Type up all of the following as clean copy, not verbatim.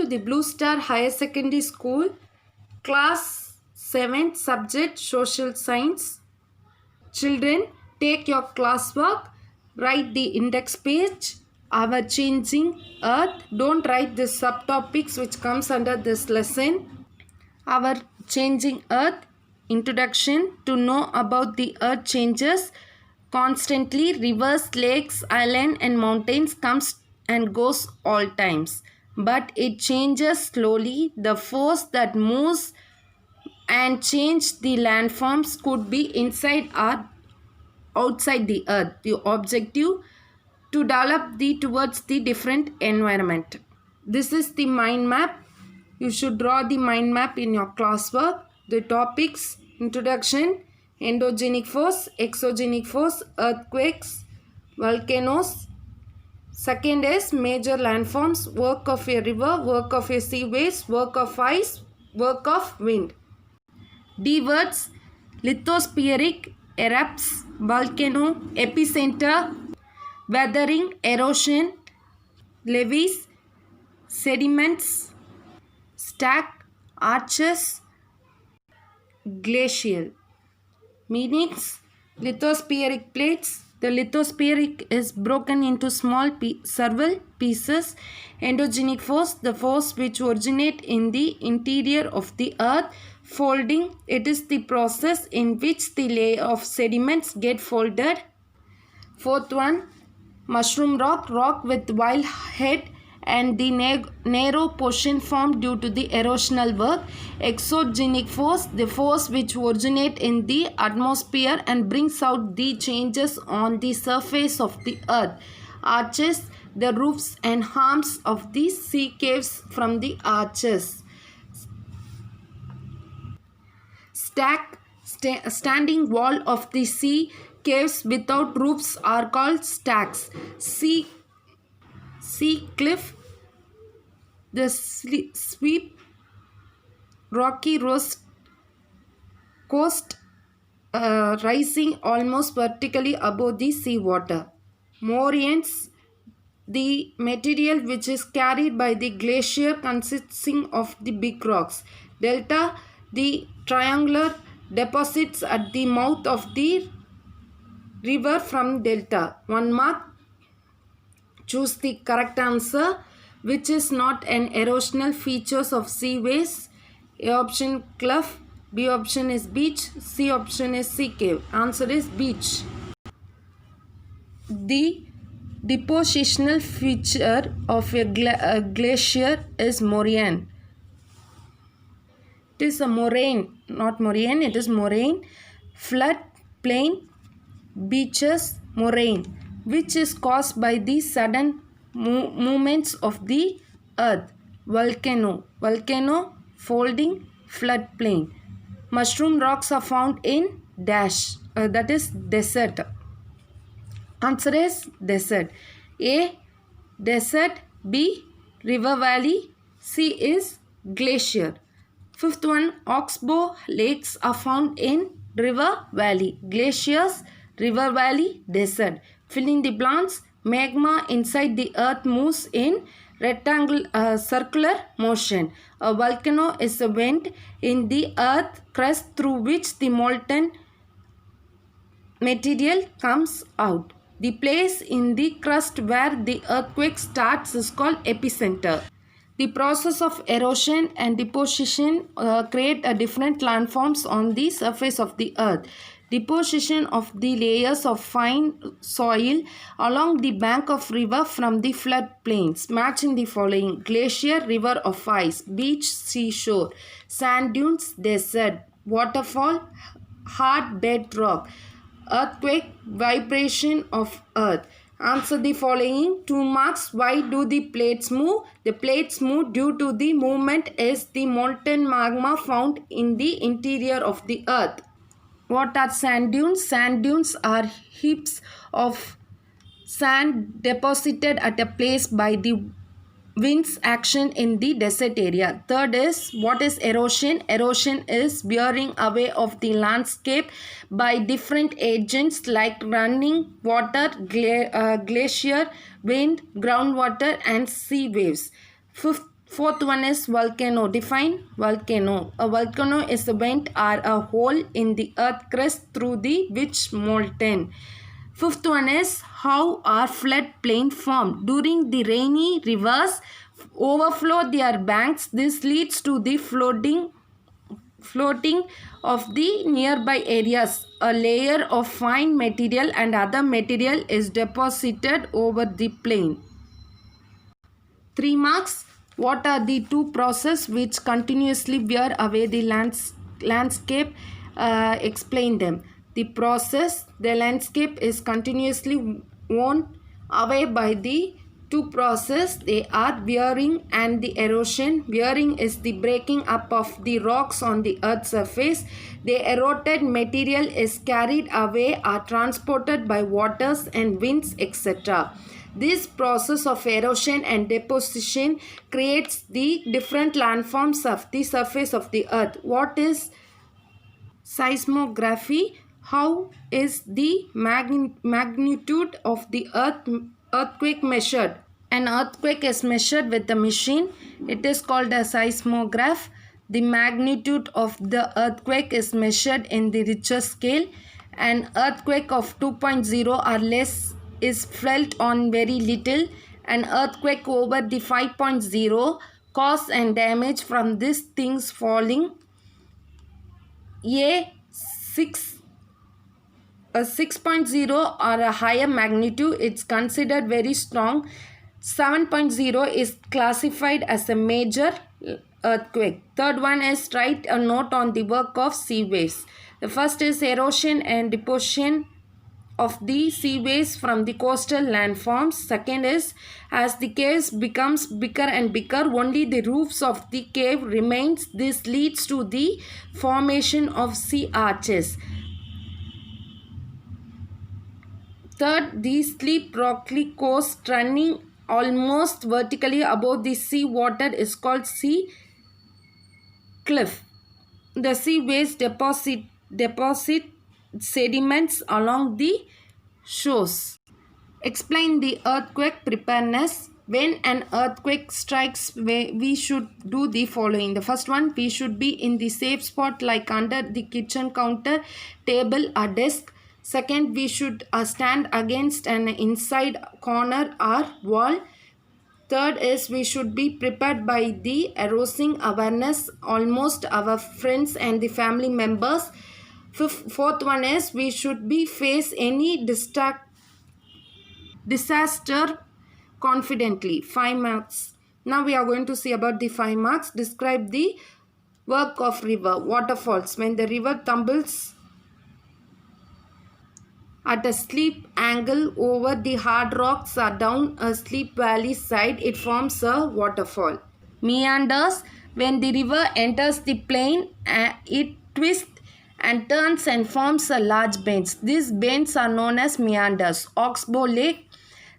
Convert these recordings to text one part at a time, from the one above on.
to the Blue Star Higher Secondary School, Class 7, Subject Social Science. Children, take your classwork, write the index page, Our Changing Earth. Don't write the subtopics which comes under this lesson. Our Changing Earth, Introduction. To know about the earth changes constantly, rivers, lakes, islands and mountains comes and goes all times, but it changes slowly. The force that moves and change the landforms could be inside or outside the earth. The objective to develop towards the different environment. This is the mind map. You should draw the mind map in your classwork. The topics: introduction, endogenic force, exogenic force, earthquakes, volcanoes. Second is major landforms, work of a river, work of a sea waves, work of ice, work of wind. D words: lithospheric, erupts, volcano, epicenter, weathering, erosion, levees, sediments, stack, arches, glacial. Meanings: lithospheric plates. The lithospheric is broken into small several pieces. Endogenic force, the force which originates in the interior of the earth. Folding, it is the process in which the layer of sediments get folded. Fourth one, mushroom rock, rock with wild head and the narrow portion formed due to the erosional work. Exogenic force, the force which originates in the atmosphere and brings out the changes on the surface of the earth. Arches, the roofs and arms of the sea caves from the arches. Stack, standing wall of the sea caves without roofs are called stacks. Sea cliff, the sweep rocky coast rising almost vertically above the sea water. Moraines, the material which is carried by the glacier consisting of the big rocks. Delta, the triangular deposits at the mouth of the river from delta. 1 mark. Choose the correct answer. Which is not an erosional features of sea waves? A option cliff, B option is beach, C option is sea cave. Answer is beach. The depositional feature of a glacier is moraine. It is a moraine, not moraine, it is moraine. Flood plain, beaches, moraine, which is caused by the sudden movements of the earth. Volcano, folding, floodplain. Mushroom rocks are found in dash, that is desert. Answer is desert. A, desert. B, river valley. C is glacier. Fifth one, oxbow lakes are found in river valley. Glaciers, river valley, desert. Fill in the blanks. Magma inside the earth moves in circular motion. A volcano is a vent in the earth crust through which the molten material comes out. The place in the crust where the earthquake starts is called epicenter. The process of erosion and deposition create different landforms on the surface of the earth. Deposition of the layers of fine soil along the bank of river from the flood plains. Matching the following: glacier, river of ice; beach, seashore; sand dunes, desert; waterfall, hard bedrock; earthquake, vibration of earth. Answer the following. 2 marks. Why do the plates move? The plates move due to the movement is the molten magma found in the interior of the earth. What are sand dunes? Sand dunes are heaps of sand deposited at a place by the wind's action in the desert area. Third is, what is erosion? Erosion is wearing away of the landscape by different agents like running water, glacier, wind, groundwater and sea waves. Fifth Fourth one is volcano. Define volcano. A volcano is a vent or a hole in the earth crust through the which molten. Fifth one is how are floodplain formed. During the rainy rivers overflow their banks. This leads to the floating of the nearby areas. A layer of fine material and other material is deposited over the plain. 3 marks. What are the two processes which continuously wear away the landscape? Explain them. The landscape is continuously worn away by the two processes. They are wearing and the erosion. Wearing is the breaking up of the rocks on the earth's surface. The eroded material is carried away or transported by waters and winds, etc. This process of erosion and deposition creates the different landforms of the surface of the earth. What is seismography? How is the magnitude of the earthquake measured? An earthquake is measured with a machine. It is called a seismograph. The magnitude of the earthquake is measured in the Richter scale. An earthquake of 2.0 or less is felt on very little. An earthquake over the 5.0 cause and damage from these things falling. A 6.0 or a higher magnitude is considered very strong. 7.0 is classified as a major earthquake. Third one is write a note on the work of sea waves. The first is erosion and deposition of the sea waves from the coastal landforms. Second is as the caves becomes bigger and bigger, only the roofs of the cave remains. This leads to the formation of sea arches. Third, the steep rocky coast running almost vertically above the sea water is called sea cliff. The sea waves deposit sediments along the shores. Explain the earthquake preparedness. When an earthquake strikes, we should do the following. The first one, we should be in the safe spot like under the kitchen counter, table or desk. Second, we should stand against an inside corner or wall. Third is we should be prepared by the arousing awareness almost our friends and the family members. Fourth one is we should be face any disaster confidently. 5 marks. Now we are going to see about the 5 marks. Describe the work of river. Waterfalls. When the river tumbles at a steep angle over the hard rocks or down a steep valley side, it forms a waterfall. Meanders. When the river enters the plain, it twists and turns and forms a large bends. These bends are known as meanders. Oxbow Lake.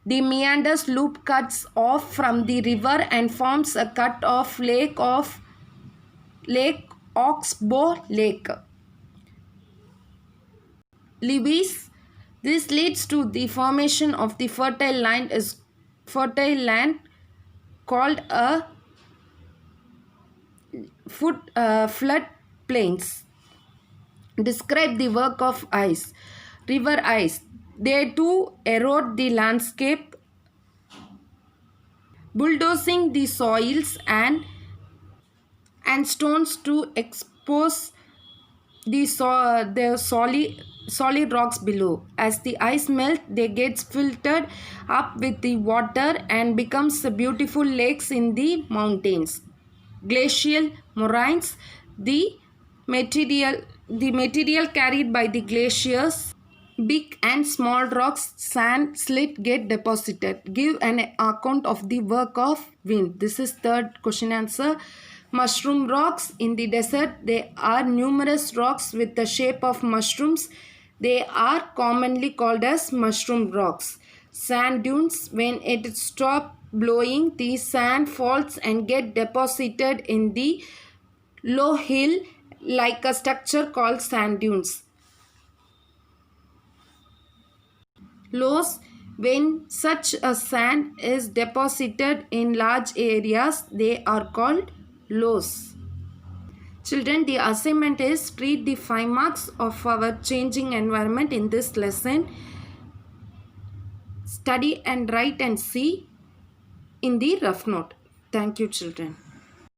The meanders loop cuts off from the river and forms a cut off lake of Lake Oxbow Lake. Levees. This leads to the formation of the fertile land called a flood plains. Describe the work of ice. River ice. They too erode the landscape, bulldozing the soils and stones to expose the solid rocks below. As the ice melts, they get filtered up with the water and becomes beautiful lakes in the mountains. Glacial moraines. The material carried by the glaciers, big and small rocks, sand, slit get deposited. Give an account of the work of wind. This is third question answer. Mushroom rocks. In the desert, there are numerous rocks with the shape of mushrooms. They are commonly called as mushroom rocks. Sand dunes. When it stops blowing, the sand falls and get deposited in the low hill like a structure called sand dunes. Loess. When such a sand is deposited in large areas, they are called loess. Children, the assignment is read the 5 marks of our changing environment in this lesson. Study and write and see in the rough note. Thank you, children.